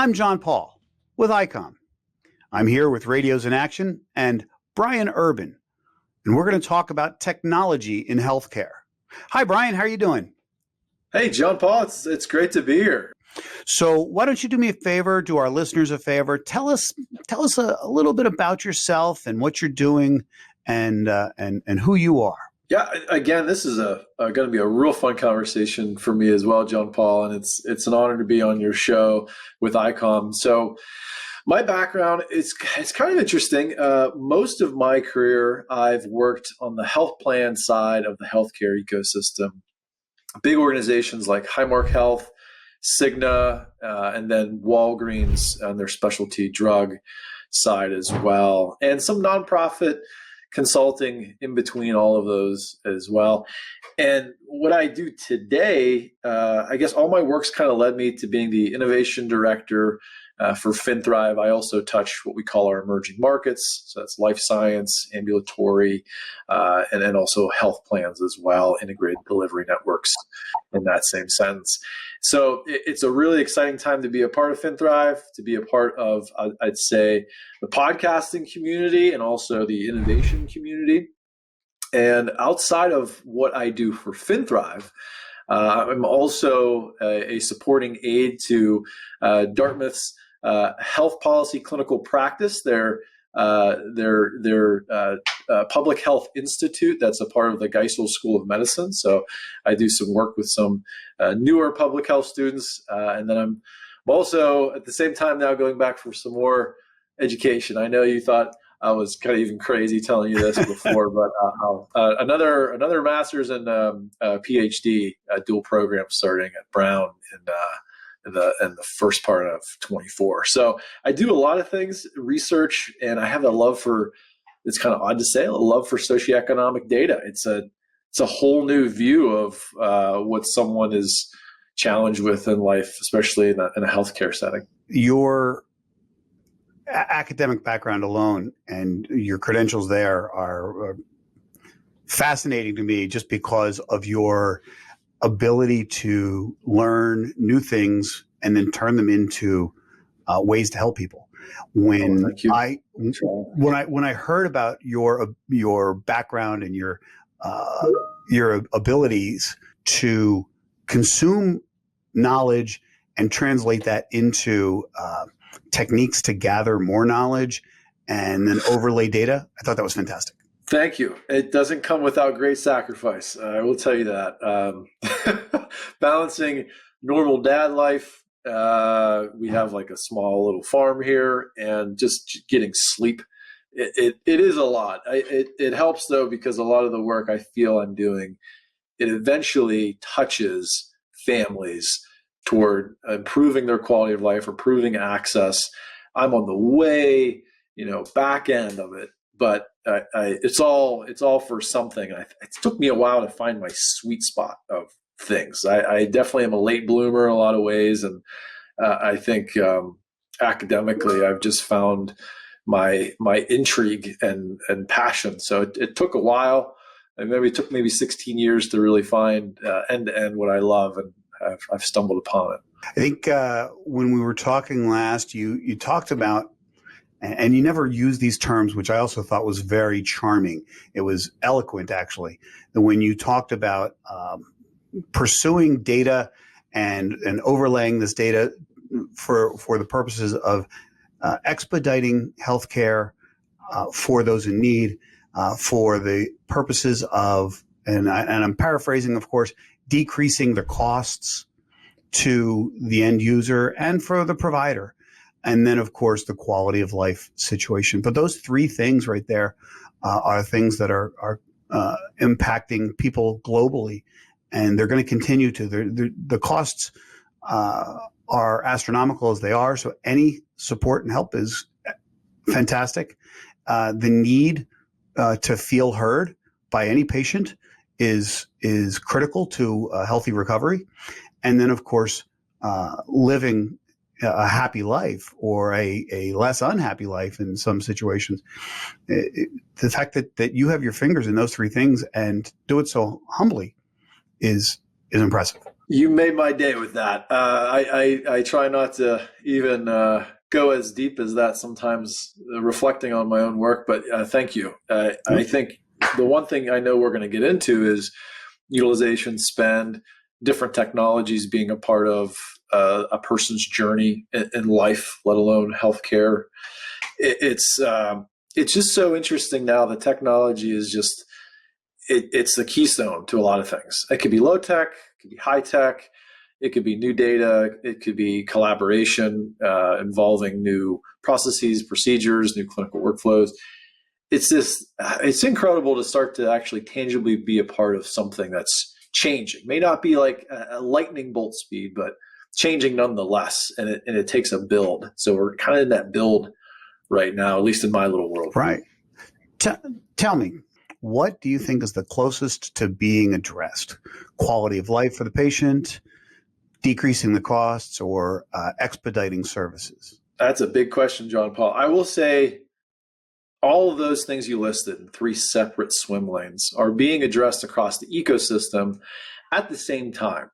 I'm John Paul with Icom. I'm here with Radios in Action and Brian Urban, and we're going to talk about technology in healthcare. Hi, Brian. How are you doing? Hey, John Paul. It's great to be here. So why don't you do me a favor, do our listeners a favor, tell us a little bit about yourself and what you're doing and who you are. Yeah, again, this is going to be a real fun conversation for me as well, John Paul, and it's an honor to be on your show with Icom. So my background is kind of interesting. Most of my career, I've worked on the health plan side of the healthcare ecosystem. Big organizations like Highmark Health, Cigna, and then Walgreens on their specialty drug side as well, and some nonprofit consulting in between all of those as well. And what I do today, I guess all my work's kind of led me to being the innovation director for FinThrive. I also touch what we call our emerging markets. So that's life science, ambulatory, and then also health plans as well, integrated delivery networks in that same sense. So it's a really exciting time to be a part of FinThrive, to be a part of, I'd say, the podcasting community and also the innovation community. And outside of what I do for FinThrive, I'm also a supporting aide to Dartmouth's health policy clinical practice, their public health institute that's a part of the Geisel School of Medicine. So I do some work with some newer public health students. And then I'm also at the same time now going back for some more education. I know you thought I was kind of even crazy telling you this before, but another master's and PhD dual program starting at Brown in the first part of 24. So I do a lot of things, research, and I have a love for, it's kind of odd to say, a love for socioeconomic data. It's a whole new view of what someone is challenged with in life, especially in a healthcare setting. Your academic background alone and your credentials there are fascinating to me just because of your ability to learn new things and then turn them into ways to help people. When I heard about your background and your abilities to consume knowledge and translate that into techniques to gather more knowledge and then overlay data, I thought that was fantastic. Thank you. It doesn't come without great sacrifice. I will tell you that. Balancing normal dad life. We have like a small little farm here, and just getting sleep. It is a lot. It helps though, because a lot of the work I feel I'm doing, it eventually touches families toward improving their quality of life, improving access. I'm on the way, back end of it, but it's all for something. It took me a while to find my sweet spot of things. I definitely am a late bloomer in a lot of ways, and I think academically I've just found my intrigue and passion. So it took a while, and it took 16 years to really find end to end what I love, and I've stumbled upon it. I think when we were talking last, you talked about, and you never used these terms, which I also thought was very charming. It was eloquent, actually, that when you talked about pursuing data and overlaying this data for the purposes of expediting healthcare for those in need, for the purposes of, and I'm paraphrasing, of course, decreasing the costs to the end user and for the provider. And then, of course, the quality of life situation. But those three things right there are things that are impacting people globally, and they're going to continue to. The costs are astronomical as they are, so any support and help is fantastic. The need to feel heard by any patient is critical to a healthy recovery. And then, of course, living a happy life or a less unhappy life in some situations. The fact that you have your fingers in those three things and do it so humbly is impressive. You made my day with that. I try not to even go as deep as that sometimes, reflecting on my own work, but thank you. I think the one thing I know we're going to get into is utilization, spend, different technologies being a part of a person's journey in life, let alone healthcare. It's just so interesting now. The technology is just it's the keystone to a lot of things. It could be low tech, it could be high tech, it could be new data, it could be collaboration involving new processes, procedures, new clinical workflows. It's incredible to start to actually tangibly be a part of something that's changing. May not be like a lightning bolt speed, but changing nonetheless. And it takes a build. So we're kind of in that build right now, at least in my little world. Right. Tell me, what do you think is the closest to being addressed? Quality of life for the patient, decreasing the costs, or expediting services? That's a big question, John Paul. I will say all of those things you listed in 3 separate swim lanes are being addressed across the ecosystem at the same time.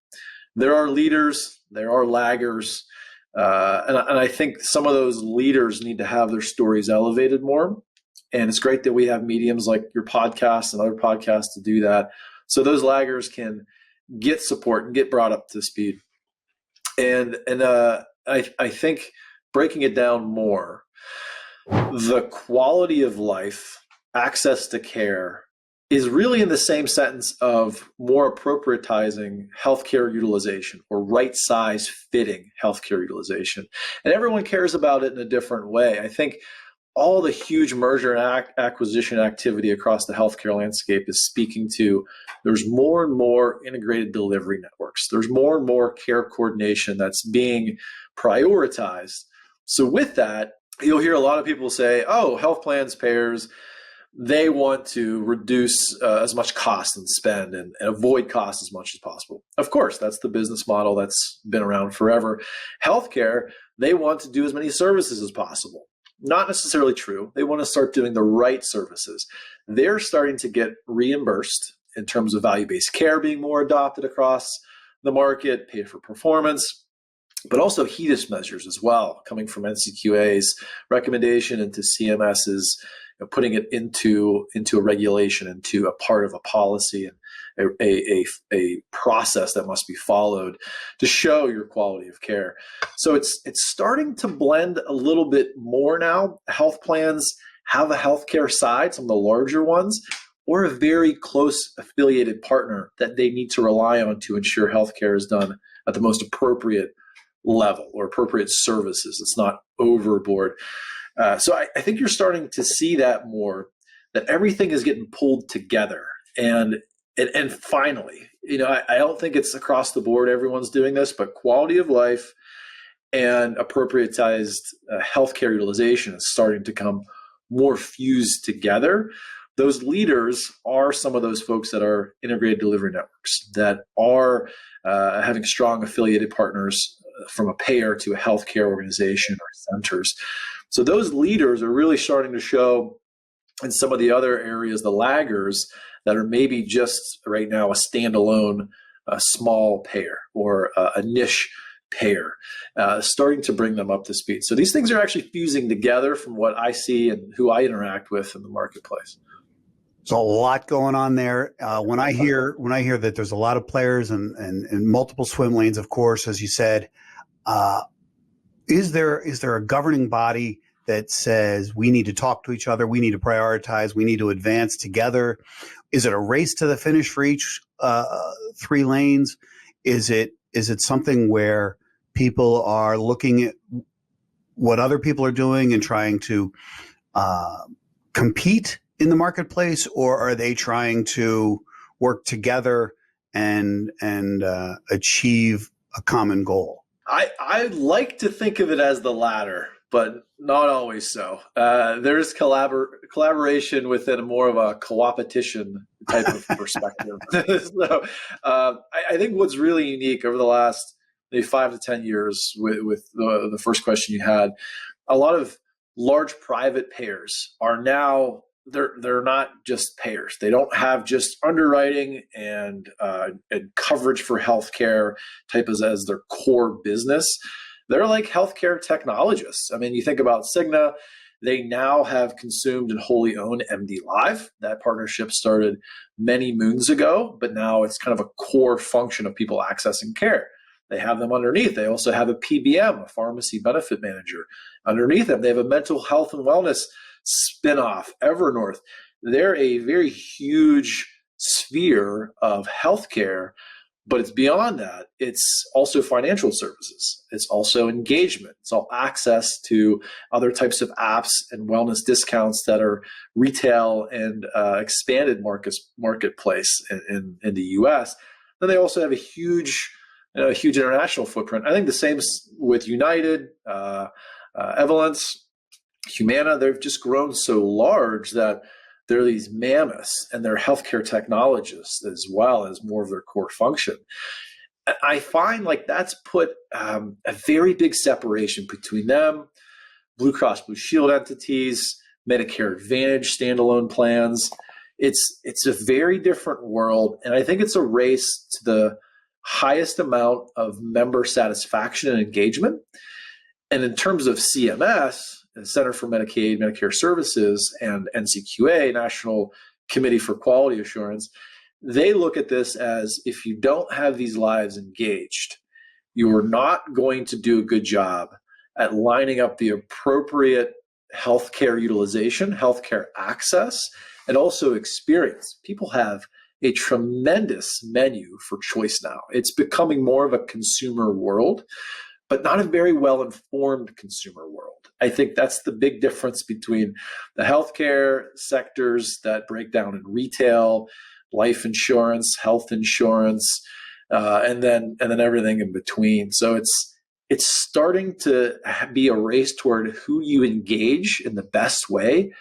There are leaders, there are laggers, and I think some of those leaders need to have their stories elevated more. And it's great that we have mediums like your podcast and other podcasts to do that. So those laggers can get support and get brought up to speed. And I think breaking it down more, the quality of life, access to care is really in the same sentence of more appropriatizing healthcare utilization or right size fitting healthcare utilization. And everyone cares about it in a different way. I think all the huge merger and acquisition activity across the healthcare landscape is speaking to there's more and more integrated delivery networks. There's more and more care coordination that's being prioritized. So with that, you'll hear a lot of people say, oh, health plans, payers, they want to reduce as much cost and spend and avoid costs as much as possible. Of course, that's the business model that's been around forever. Healthcare, they want to do as many services as possible. Not necessarily true. They want to start doing the right services. They're starting to get reimbursed in terms of value-based care being more adopted across the market, pay for performance, but also HEDIS measures as well, coming from NCQA's recommendation into CMS's, putting it into a regulation, into a part of a policy and a process that must be followed to show your quality of care. So it's starting to blend a little bit more now. Health plans have a healthcare side, some of the larger ones, or a very close affiliated partner that they need to rely on to ensure healthcare is done at the most appropriate level or appropriate services. It's not overboard. So I think you're starting to see that more, that everything is getting pulled together. And finally, I don't think it's across the board everyone's doing this, but quality of life and appropriatized healthcare utilization is starting to come more fused together. Those leaders are some of those folks that are integrated delivery networks, that are having strong affiliated partners from a payer to a healthcare organization or centers. So those leaders are really starting to show in some of the other areas, the laggers that are maybe just right now a standalone small payer or a niche payer, starting to bring them up to speed. So these things are actually fusing together from what I see and who I interact with in the marketplace. There's a lot going on there. When I hear that there's a lot of players and multiple swim lanes, of course, as you said, is there a governing body that says we need to talk to each other, we need to prioritize, we need to advance together? Is it a race to the finish for each 3 lanes? Is it something where people are looking at what other people are doing and trying to compete in the marketplace, or are they trying to work together and achieve a common goal? I like to think of it as the latter, but not always so. There's collaboration within more of a co-opetition type of perspective. So I think what's really unique over the last maybe 5 to 10 years with the first question you had, a lot of large private payers are now they're not just payers. They don't have just underwriting and coverage for healthcare type as their core business. They're like healthcare technologists. I mean, you think about Cigna, they now have consumed and wholly owned MD Live. That partnership started many moons ago, but now it's kind of a core function of people accessing care. They have them underneath. They also have a PBM, a pharmacy benefit manager. Underneath them, they have a mental health and wellness spinoff, Evernorth. They're a very huge sphere of healthcare, but it's beyond that. It's also financial services. It's also engagement. It's all access to other types of apps and wellness discounts that are retail and expanded marketplace in the U.S. Then they also have a huge international footprint. I think the same with United, Evolence, Humana. They've just grown so large that they're these mammoths, and they're healthcare technologists as well as more of their core function. I find like that's put a very big separation between them, Blue Cross Blue Shield entities, Medicare Advantage standalone plans. It's a very different world, and I think it's a race to the highest amount of member satisfaction and engagement. And in terms of CMS, the Center for Medicaid, Medicare Services, and NCQA, National Committee for Quality Assurance, they look at this as if you don't have these lives engaged, you are not going to do a good job at lining up the appropriate healthcare utilization, healthcare access, and also experience. People have a tremendous menu for choice now. It's becoming more of a consumer world, but not a very well-informed consumer world. I think that's the big difference between the healthcare sectors that break down in retail, life insurance, health insurance, and then everything in between. So it's starting to be a race toward who you engage in the best way,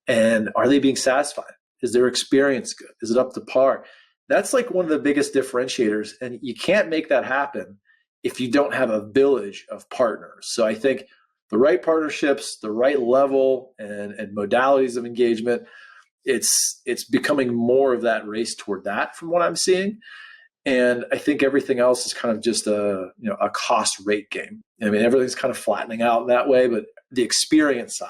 and are they being satisfied? Is their experience good? Is it up to par? That's like one of the biggest differentiators, and you can't make that happen if you don't have a village of partners. So I think the right partnerships, the right level and modalities of engagement, it's becoming more of that race toward that from what I'm seeing. And I think everything else is kind of just a cost rate game. I mean, everything's kind of flattening out in that way, but the experience side,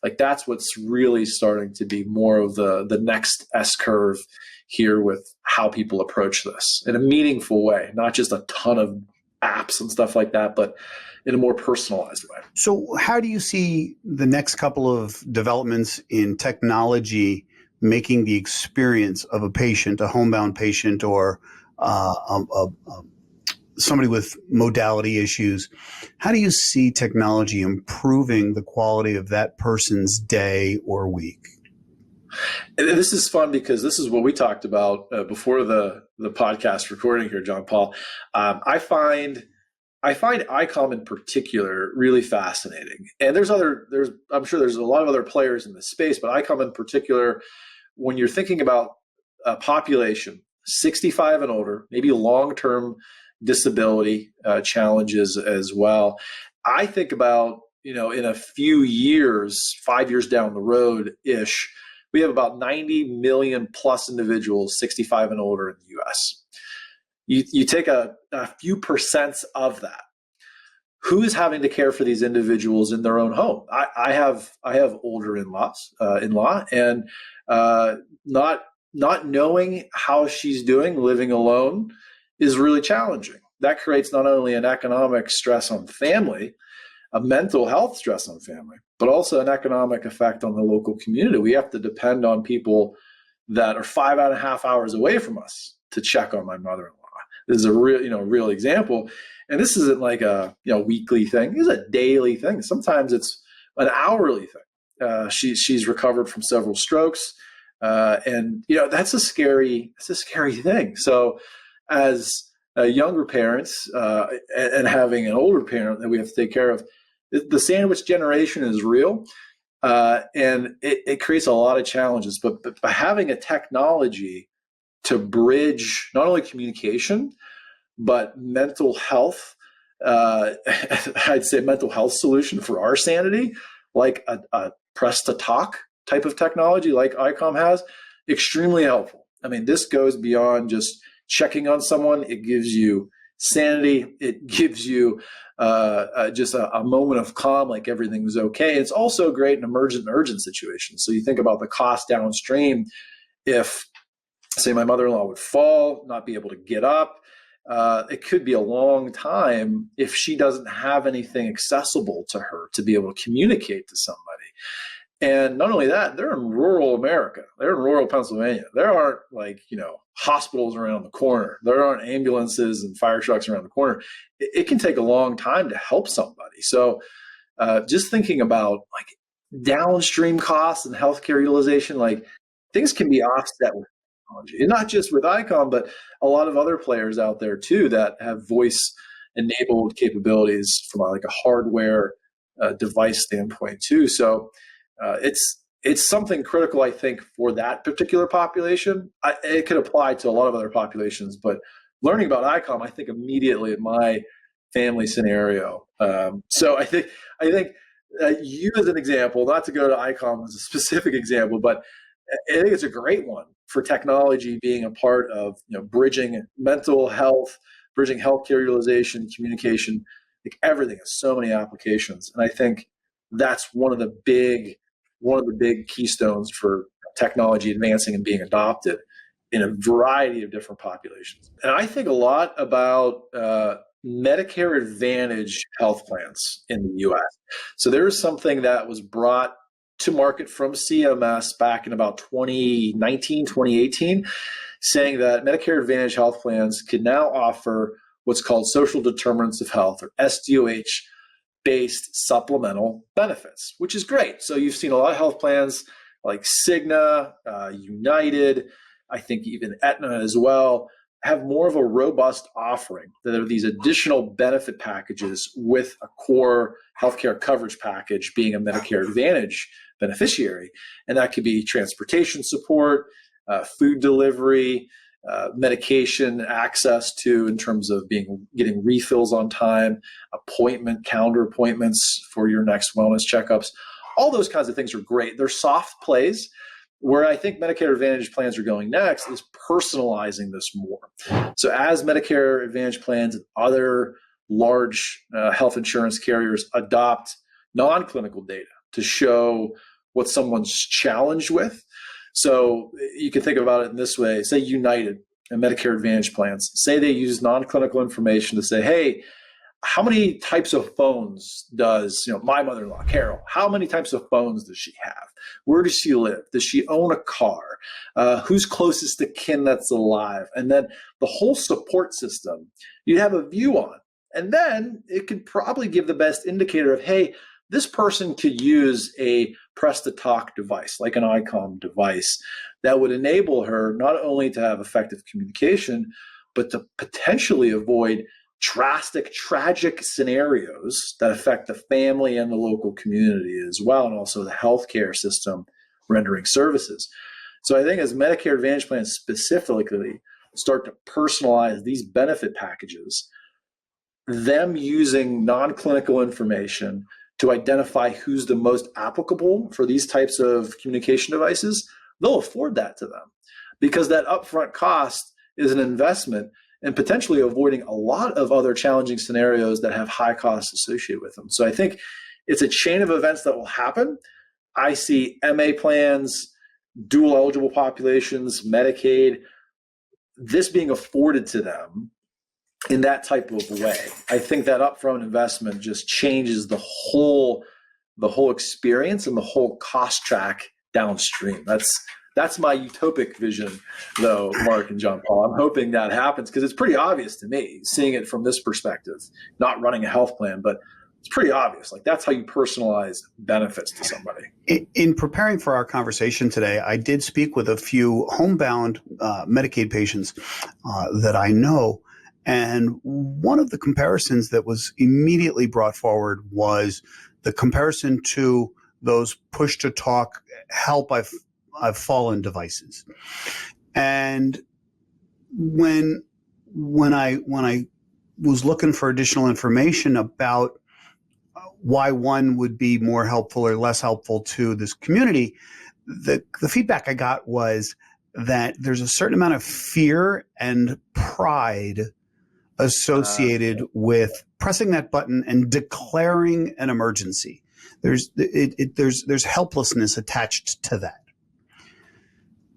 like that's what's really starting to be more of the next S curve here with how people approach this in a meaningful way, not just a ton of apps and stuff like that, but in a more personalized way. So how do you see the next couple of developments in technology making the experience of a patient, a homebound patient, or somebody with modality issues? How do you see technology improving the quality of that person's day or week? And this is fun because this is what we talked about before the podcast recording here, John Paul. I find Icom in particular really fascinating. And I'm sure there's a lot of other players in this space, but Icom in particular, when you're thinking about a population 65 and older, maybe long-term disability challenges as well, I think about, in a few years, 5 years down the road-ish, we have about 90 million plus individuals 65 and older in the US. You take a few percents of that. Who's having to care for these individuals in their own home? I have older in-law, and not knowing how she's doing living alone is really challenging. That creates not only an economic stress on family, a mental health stress on family, but also an economic effect on the local community. We have to depend on people that are 5.5 hours away from us to check on my mother-in-law. This is a real example. And this isn't like a weekly thing. It's a daily thing. Sometimes it's an hourly thing. She's recovered from several strokes. And that's a scary thing. So as younger parents and having an older parent that we have to take care of, the sandwich generation is real, and it creates a lot of challenges. But by having a technology to bridge not only communication, but mental health, I'd say mental health solution for our sanity, like a press to talk type of technology like Icom has, extremely helpful. I mean, this goes beyond just checking on someone. It gives you sanity. It gives you just a moment of calm, like everything's okay. It's also great in emergent and urgent situations. So you think about the cost downstream. If, say, my mother-in-law would fall, not be able to get up, it could be a long time if she doesn't have anything accessible to her to be able to communicate to somebody. And not only that, they're in rural America. They're in rural Pennsylvania. There aren't hospitals around the corner. There aren't ambulances and fire trucks around the corner. It can take a long time to help somebody. So just thinking about downstream costs and healthcare utilization, things can be offset with technology. And not just with Icom, but a lot of other players out there too that have voice-enabled capabilities from a hardware device standpoint too. So it's something critical, I think, for that particular population. It could apply to a lot of other populations, but learning about Icom, I think immediately in my family scenario. So I think you as an example, not to go to Icom as a specific example, but I think it's a great one for technology being a part of bridging mental health, bridging healthcare utilization, communication, everything has so many applications, and I think that's one of the big keystones for technology advancing and being adopted in a variety of different populations. And I think a lot about Medicare Advantage health plans in the US. So there is something that was brought to market from CMS back in about 2019, 2018, saying that Medicare Advantage health plans could now offer what's called social determinants of health, or SDOH, based supplemental benefits, which is great. So you've seen a lot of health plans like Cigna, United, I think even Aetna as well, have more of a robust offering that are these additional benefit packages with a core healthcare coverage package being a Medicare Advantage beneficiary. And that could be transportation support, food delivery, medication access to in terms of getting refills on time, calendar appointments for your next wellness checkups. All those kinds of things are great. They're soft plays. Where I think Medicare Advantage plans are going next is personalizing this more. So as Medicare Advantage plans and other large health insurance carriers adopt non-clinical data to show what someone's challenged with. So you can think about it in this way. Say United and Medicare Advantage plans, say they use non-clinical information to say, hey, how many types of phones does my mother-in-law, Carol, how many types of phones does she have? Where does she live? Does she own a car? Who's closest to kin that's alive? And then the whole support system you'd have a view on. And then it could probably give the best indicator of, hey, this person could use a press-to-talk device, like an Icom device, that would enable her not only to have effective communication, but to potentially avoid drastic, tragic scenarios that affect the family and the local community as well, and also the healthcare system rendering services. So I think as Medicare Advantage plans specifically start to personalize these benefit packages, them using non-clinical information to identify who's the most applicable for these types of communication devices, they'll afford that to them because that upfront cost is an investment and potentially avoiding a lot of other challenging scenarios that have high costs associated with them. So I think it's a chain of events that will happen. I see MA plans, dual eligible populations, Medicaid, this being afforded to them in that type of way. I think that upfront investment just changes the whole experience and the whole cost track downstream. That's my utopic vision, though, Mark and John Paul. I'm hoping that happens because it's pretty obvious to me, seeing it from this perspective, not running a health plan, but it's pretty obvious. That's how you personalize benefits to somebody. In preparing for our conversation today, I did speak with a few homebound Medicaid patients that I know. And one of the comparisons that was immediately brought forward was the comparison to those push-to-talk help I've fallen devices. And when I was looking for additional information about why one would be more helpful or less helpful to this community, the feedback I got was that there's a certain amount of fear and pride associated with pressing that button and declaring an emergency. There's helplessness attached to that.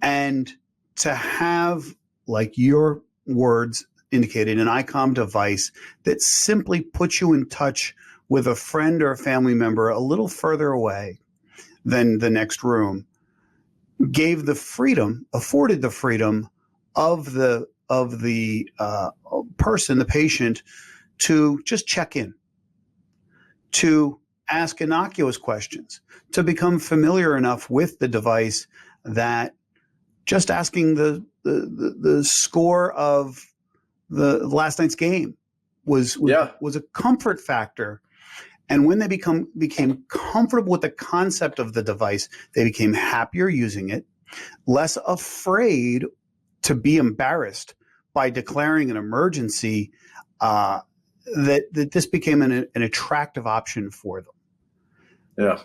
And to have, like your words indicated, an Icom device that simply puts you in touch with a friend or a family member a little further away than the next room, gave the freedom, afforded the freedom of the person, the patient, to just check in, to ask innocuous questions, to become familiar enough with the device that just asking the score of the last night's game was a comfort factor. And when they became comfortable with the concept of the device, they became happier using it, less afraid to be embarrassed by declaring an emergency, that this became an attractive option for them. Yeah.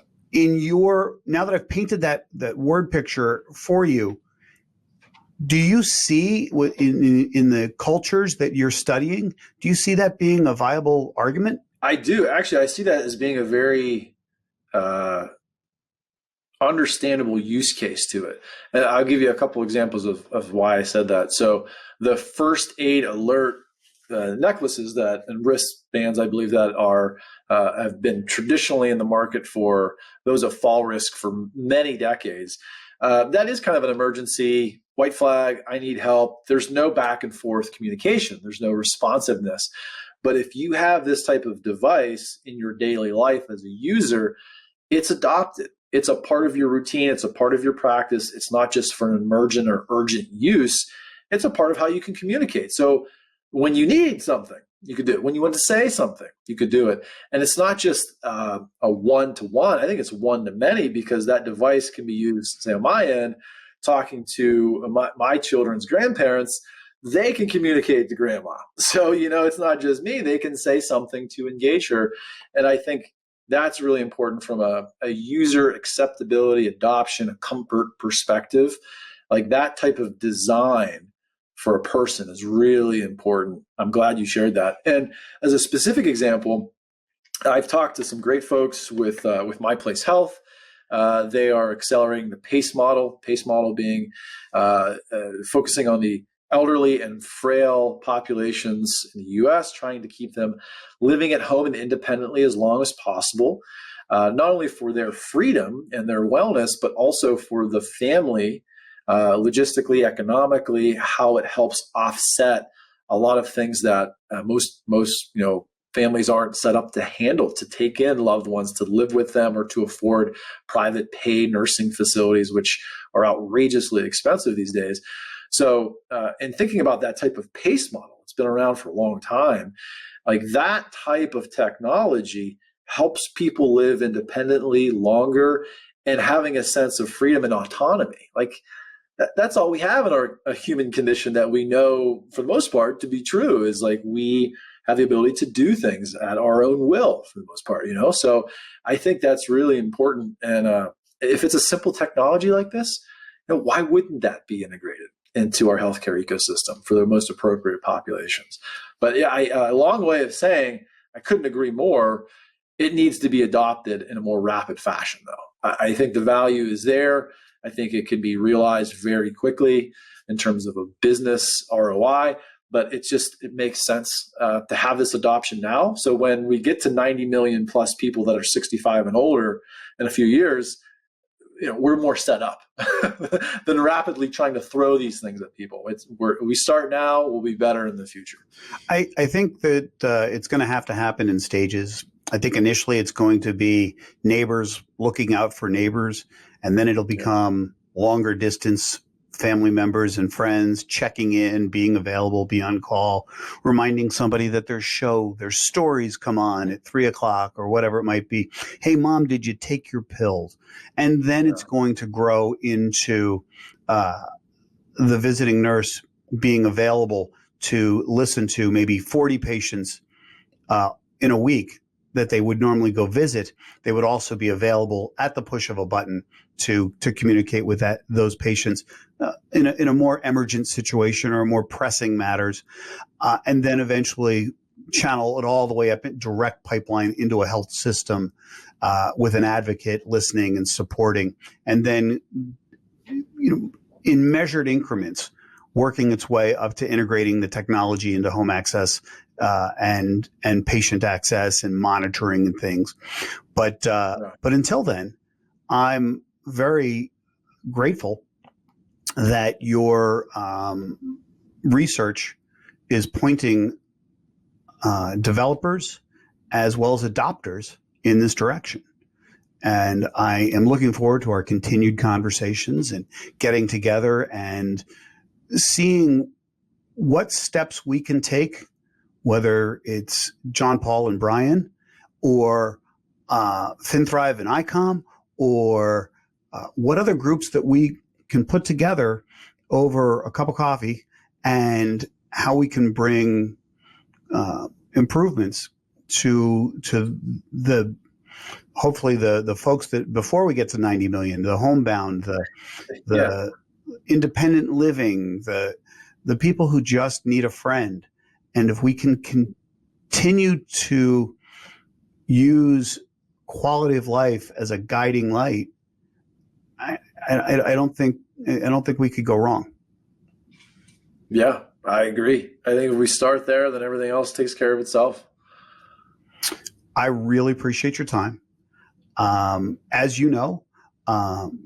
Now that I've painted that word picture for you, do you see in the cultures that you're studying, do you see that being a viable argument? I do. Actually, I see that as being a very understandable use case to it. And I'll give you a couple examples of why I said that. So the first aid alert necklaces and wristbands, I believe, that are have been traditionally in the market for those of fall risk for many decades. That is kind of an emergency white flag. I need help. There's no back and forth communication. There's no responsiveness. But if you have this type of device in your daily life as a user, it's adopted. It's a part of your routine. It's a part of your practice. It's not just for an emergent or urgent use. It's a part of how you can communicate. So when you need something, you could do it. When you want to say something, you could do it. And it's not just a one-to-one. I think it's one-to-many, because that device can be used, say, on my end, talking to my children's grandparents. They can communicate to grandma. So, it's not just me. They can say something to engage her. And I think that's really important from a user acceptability, adoption, a comfort perspective. Like that type of design for a person is really important. I'm glad you shared that. And as a specific example, I've talked to some great folks with My Place Health. They are accelerating the PACE model being focusing on the elderly and frail populations in the U.S., trying to keep them living at home and independently as long as possible, not only for their freedom and their wellness, but also for the family, logistically, economically, how it helps offset a lot of things that most families aren't set up to handle, to take in loved ones, to live with them, or to afford private paid nursing facilities, which are outrageously expensive these days. So, and thinking about that type of PACE model, it's been around for a long time. Like that type of technology helps people live independently longer and having a sense of freedom and autonomy. Like that's all we have in a human condition that we know for the most part to be true, is like we have the ability to do things at our own will for the most part, So I think that's really important. And if it's a simple technology like this, why wouldn't that be integrated into our healthcare ecosystem for the most appropriate populations? But yeah, a long way of saying I couldn't agree more. It needs to be adopted in a more rapid fashion, though. I think the value is there. I think it can be realized very quickly in terms of a business ROI, but it makes sense to have this adoption now. So when we get to 90 million plus people that are 65 and older in a few years, we're more set up than rapidly trying to throw these things at people. We start now, we'll be better in the future. I think that it's going to happen in stages. I think initially it's going to be neighbors looking out for neighbors, and then it'll become longer distance family members and friends checking in, being available, be on call, reminding somebody that their stories come on at 3:00 or whatever it might be. Hey, Mom, did you take your pills? And then it's going to grow into the visiting nurse being available to listen to maybe 40 patients in a week that they would normally go visit, they would also be available at the push of a button to communicate with those patients in a more emergent situation or more pressing matters, and then eventually channel it all the way up in direct pipeline into a health system with an advocate listening and supporting, and then in measured increments, working its way up to integrating the technology into home access and patient access and monitoring and things. But until then, I'm very grateful that your research is pointing developers as well as adopters in this direction. And I am looking forward to our continued conversations and getting together and seeing what steps we can take, whether it's John Paul and Brian or FinThrive and Icom, or what other groups that we can put together over a cup of coffee, and how we can bring improvements to the hopefully the folks that before we get to 90 million, the homebound, the independent living, the people who just need a friend. And if we can continue to use quality of life as a guiding light, I don't think we could go wrong. Yeah, I agree. I think if we start there, then everything else takes care of itself. I really appreciate your time. As you know,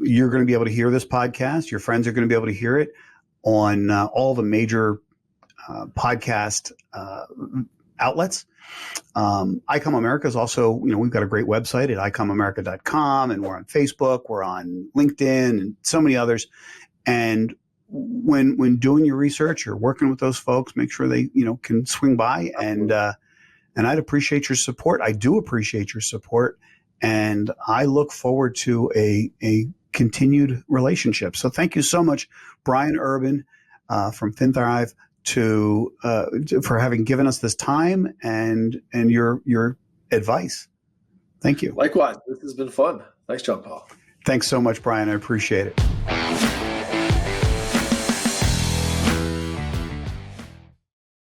you're going to be able to hear this podcast. Your friends are going to be able to hear it on all the major podcast outlets. Icom America is also, we've got a great website at icomamerica.com, and we're on Facebook, we're on LinkedIn, and so many others. And when doing your research, you're working with those folks, make sure they, can swing by. And I'd appreciate your support. I do appreciate your support. And I look forward to a continued relationship. So thank you so much, Brian Urban from FinThrive, for having given us this time and your advice. Thank you. Likewise, this has been fun. Thanks, John Paul. Thanks so much, Brian. I appreciate it.